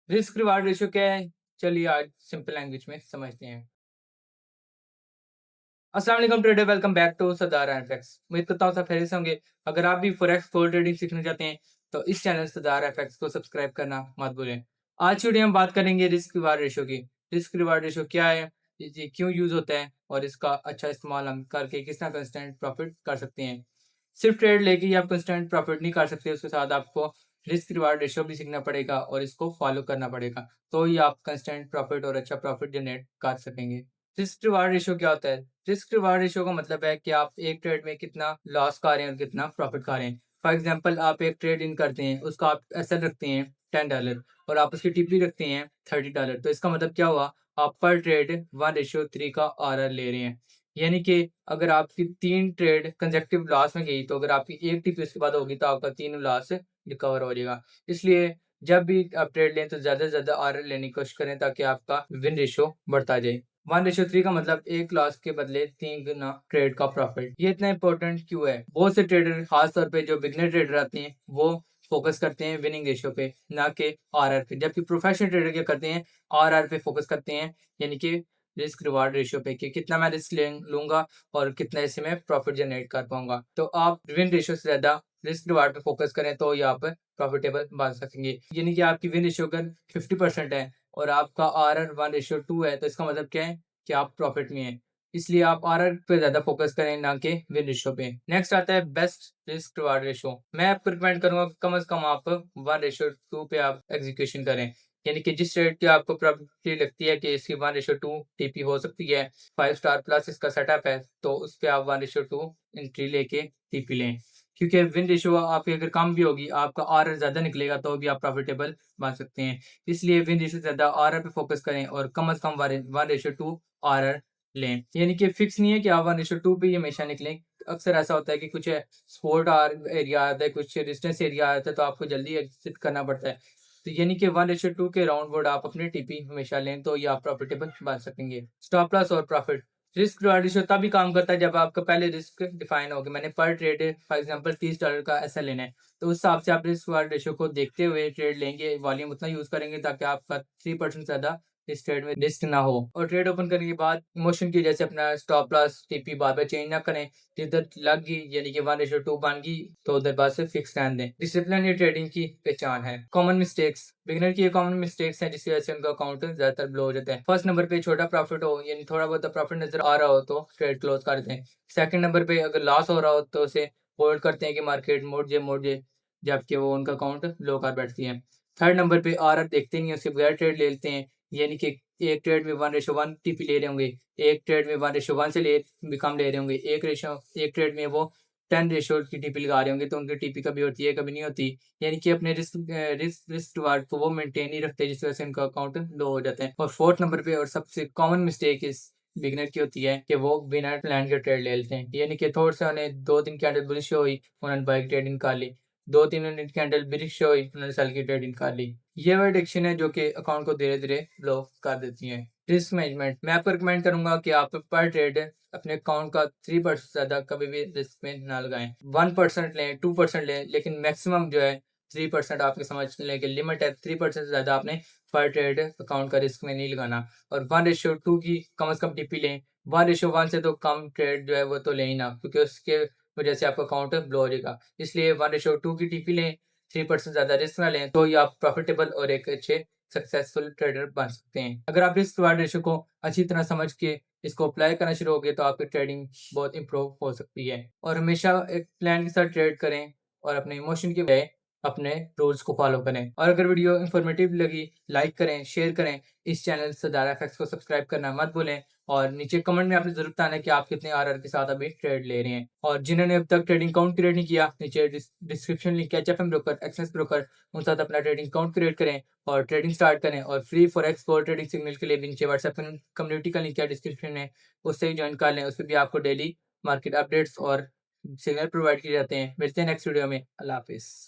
Risk reward ratio क्या है? चलिए आज सिंपल लैंग्वेज में समझते हैं। अस्सलाम वालेकुम trader, welcome back to Sardar FX. उम्मीद करता हूँ सब खैरियत से होंगे। अगर आप भी फॉरेक्स गोल्ड ट्रेडिंग सीखना चाहते हैं तो इस चैनल सरदार एफएक्स को सब्सक्राइब करना मत भूलें। आज की वीडियो में बात करेंगे रिस्क रिवार्ड रेशियो की। रिस्क रिवार्ड रेशियो क्या है, ये क्यों यूज होता है और इसका अच्छा इस्तेमाल हम करके किस तरह कंस्टेंट प्रॉफिट कर सकते हैं। सिर्फ ट्रेड लेके ही आप कंस्टेंट प्रॉफिट नहीं कर सकते, उसके साथ आपको रिस्क रिवार्ड रेशियो भी सीखना पड़ेगा और इसको फॉलो करना पड़ेगा, तो ही आप कंस्टेंट प्रॉफिट और अच्छा प्रॉफिट जनरेट कर सकेंगे। रिस्क रिवार्ड रेशियो क्या होता है? रिस्क रिवार्ड रेशियो का मतलब है कि आप एक ट्रेड में कितना लॉस खा रहे हैं और कितना प्रॉफिट खा रहे हैं। फॉर एग्जांपल, आप एक ट्रेड इन करते हैं, उसका आप एसएल रखते हैं $10 और आप उसकी टीपी रखते हैं $30। तो इसका मतलब क्या हुआ? आप पर ट्रेड 1:3 का आरआर ले रहे हैं। यानी कि अगर आपकी 3 ट्रेड कंसेक्टिव लॉस में गई, तो अगर आपकी एक टीपी उसके बाद होगी तो आपका तीनों लॉस रिकवर हो जाएगा। इसलिए जब भी आप ट्रेड लें तो ज़्यादा से ज़्यादा आरआर लेने की कोशिश करें ताकि आपका विन रेशियो बढ़ता जाए। 1:3 का मतलब एक लॉस के बदले 3 गुना ट्रेड का प्रॉफिट। ये इतना इंपॉर्टेंट क्यों है? बहुत से ट्रेडर, खास तौर पे जो बिगिनर ट्रेडर आते हैं, वो फोकस करते हैं विनिंग रेशियो पे, ना कि आरआर पे। जबकि प्रोफेशनल ट्रेडर क्या करते हैं? आरआर पे फोकस करते हैं, यानी कि रिस्क रिवार्ड रेशियो पे, कि कितना मैं रिस्क लूंगा और कितना इससे मैं प्रॉफिट जनरेट कर पाऊंगा। तो आप विन रेशियो से ज्यादा रिस्क रिवार्ड पे फोकस करें तो ये आप प्रॉफिटेबल बन सकेंगे। यानी कि आपकी विन रेशियो अगर 50% है और आपका आरआर 1:2 है, तो इसका मतलब क्या है कि आप प्रॉफिट में हैं। इसलिए आप आरआर पे ज़्यादा फोकस करें, ना कि विन रेशियो पे। नेक्स्ट आता है बेस्ट रिस्क रिवार्ड रेशियो। मैं आपको रिकमेंड करूँगा कि कम से कम आप 1:2 पे आप एग्जीक्यूशन करें। यानी कि जिस ट्रेड की आपको प्रोबेबिलिटी लगती है कि इसकी 1:2 टीपी हो सकती है, 5 स्टार प्लस इसका सेटअप है, तो उस पे आप 1:2 एंट्री लेके टीपी लें। क्योंकि विन रेशियो आपकी अगर कम भी होगी, आपका आरआर ज़्यादा निकलेगा तो भी आप प्रॉफिटेबल बन सकते हैं। इसलिए विन रेशियो से ज़्यादा आरआर पे फोकस करें और कम से कम 1:2 आरआर लें। यानी कि फिक्स नहीं है कि आप 1:2 पे ही हमेशा निकलें। अक्सर ऐसा होता है कि कुछ स्पोर्ट एरिया आता है, कुछ डिस्टेंस एरिया आता है, तो आपको जल्दी एग्जिट करना पड़ता है। तो यानी कि 1:2 के राउंड आप अपनी टीपी हमेशा लें, तो ये आप प्रॉफिटेबल बन सकेंगे। स्टॉप लॉस और प्रॉफिट। रिस्क रिवार्ड रेशियो तभी काम करता है जब आपका पहले रिस्क डिफाइन हो, कि मैंने पर ट्रेड फॉर एग्जांपल $30 का ऐसा लेना है, तो उस हिसाब से आप रिस्क रिवार्ड रेशियो को देखते हुए ट्रेड लेंगे, वॉल्यूम उतना यूज करेंगे ताकि आपका 3% ज्यादा इस ट्रेड में रिस्क ना हो। और ट्रेड ओपन करने के बाद इमोशन की वजह से अपना स्टॉप लॉस टीपी बार बार चेंज ना करें। जिधर लग गई, यानी कि 1:2 बन गई, तो उधर बाद से फिक्स रहने दें। डिसिप्लिन ये ट्रेडिंग की पहचान है। Common mistakes. बिगिनर की ये कॉमन मिस्टेक्स हैं जिसकी वजह से उनका अकाउंट ज्यादातर ब्लो हो जाता है। फर्स्ट नंबर पे छोटा प्रॉफिट हो, यानी थोड़ा बहुत प्रॉफिट नजर आ रहा हो तो ट्रेड क्लोज कर दें। सेकंड नंबर पे अगर लॉस हो रहा हो तो उसे होल्ड करते हैं कि मार्केट मोड़ जे, जबकि वो उनका अकाउंट ब्लो कर बैठती है। थर्ड नंबर पे आरआर देखते नहीं है, उसके बगैर ट्रेड ले लेते हैं। यानी कि एक ट्रेड में 1:1 टीपी ले रहे होंगे, एक ट्रेड में 1:1 से ले भी कम ले रहे होंगे, एक ट्रेड में वो 10 रेशियो की टीपी लगा रहे होंगे, तो उनकी टीपी कभी होती है कभी नहीं होती। यानी कि अपने रिस्क रिवार्ड को वो मेंटेन नहीं रखते, जिस वजह से उनका अकाउंट लो हो जाता है। और फोर्थ नंबर पे और सबसे कॉमन मिस्टेक इस बिगनर की होती है कि वो बिना प्लान के ट्रेड ले लेते हैं। यानी कि थोड़ा सा उन्हें 2-3 कैंडल बुलिश हुई, उन्होंने बाइक ट्रेडिंग कर ली, 2-3 उन्हें कैंडल बेरिश हुई, उन्होंने सेल की ट्रेडिंग कर ली। ये वो एडिक्शन है जो कि अकाउंट को धीरे धीरे लो कर देती है। Risk management. मैं आपको रिकमेंड करूंगा कि आप पर ट्रेड अपने अकाउंट का 3% से ज़्यादा कभी भी रिस्क में ना लगाएं। 1% लें, 2% लें, लेकिन मैक्सिमम जो है 3%। आपके समझ लें कि लिमिट है, 3% से ज़्यादा आपने पर ट्रेड अकाउंट का रिस्क में नहीं लगाना। और 1:2 की कम से कम टीपी लें। 1:1 से तो कम ट्रेड जो है वो तो लें ही ना, क्योंकि उसके वजह से आपका अकाउंट ब्लो हो जाएगा। इसलिए 1:2 की टीपी लें, 3% ज़्यादा रिस्क ना लें, तो ये आप प्रॉफिटेबल और एक अच्छे सक्सेसफुल ट्रेडर बन सकते हैं। अगर आप रिस्क रिवार्ड रेशियो को अच्छी तरह समझ के इसको अप्लाई करना शुरू हो गए, तो आपकी ट्रेडिंग बहुत इंप्रूव हो सकती है। और हमेशा एक प्लान के साथ ट्रेड करें और अपने इमोशन की बजाय अपने रूल्स को फॉलो करें। और अगर वीडियो इंफॉर्मेटिव लगी, लाइक करें, शेयर करें। इस चैनल सरदार एफएक्स को सब्सक्राइब करना मत भूलें। और नीचे कमेंट में आपने जरूर बताना है कि आप कितने आरआर के साथ अभी ट्रेड ले रहे हैं। और जिन्होंने अब तक ट्रेडिंग अकाउंट क्रिएट नहीं किया, नीचे डिस्क्रिप्शन लिंक है एचएफएम ब्रोकर, एक्सेस ब्रोकर, उन साथ अपना ट्रेडिंग अकाउंट क्रिएट करें और ट्रेडिंग स्टार्ट करें। और free forex gold trading signal के लिए भी नीचे व्हाट्सएप कम्युनिटी का लिंक है डिस्क्रिप्शन में, उससे ही ज्वाइन कर लें। उसमें भी आपको डेली मार्केट अपडेट्स और सिग्नल प्रोवाइड किए जाते हैं। मिलते हैं नेक्स्ट वीडियो में। अल्लाह हाफिज़।